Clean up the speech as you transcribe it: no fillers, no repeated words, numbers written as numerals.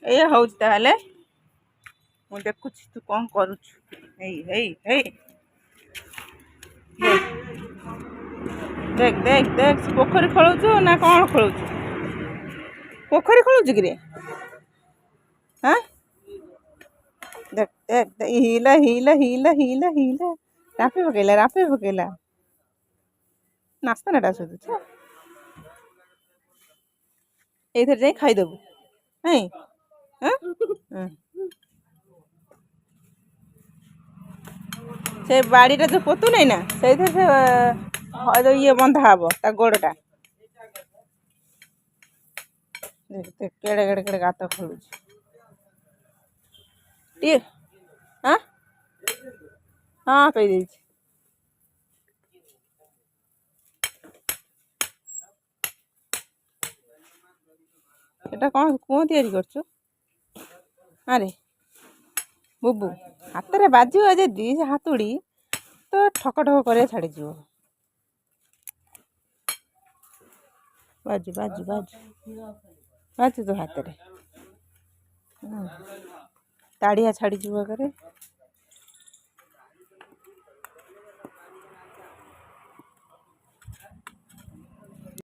ଏଇଆ ହଉଛି ତାହେଲେ। ମୁଁ ଦେଖୁଛି ତୁ କ'ଣ କରୁଛୁ। ହେଇ ହେଇ ହେଇ ଦେଖ ଦେଖ ଦେଖ ପୋଖରୀ ଖୋଳୁଛୁ ନା କ'ଣ ଖୋଳୁଛୁ? ପୋଖରୀ ଖୋଳୁଛୁ କିରେ? ହଁ ଦେଖ ଦେଖ ହିଲା ହିଲା ହିଲା ହିଲା ହିଲା ରାମ୍ପି ପକେଇଲା ନାସ୍ତାନାଟା ଶୋଧୁଛୁ। ଏଇଥିରେ ଯାଇ ଖାଇଦେବୁ ନାଇଁ? ସେ ବାଡ଼ିଟା ଯେଉଁ ପୋତୁ ନାହିଁ ନା ସେଇଥିରେ ସେ ଇଏ ବନ୍ଧା ହବ ତା ଗୋଡ଼ଟା। କେଡ଼େ କେଡ଼େ କେଡ଼େ ଗାତ ଖୋଳୁଛି ଟିକେ। ହଁ ହଁ ପେଇ ଦେଇଛି। ଏଟା କ'ଣ ତିଆରି କରୁଛୁ? ଆରେ ବୁବୁ ହାତରେ ବାଜିବ ଯଦି ସେ ହାତୁଡ଼ି ତ ଠକ ଠକ କରିବା ଛାଡ଼ିଯିବ। ବାଜୁ ବାଜୁ ବାଜୁ ବାଜୁ ତୋ ହାତରେ ତାଡ଼ିଆ ଛାଡ଼ିଯିବ ଆଗରେ।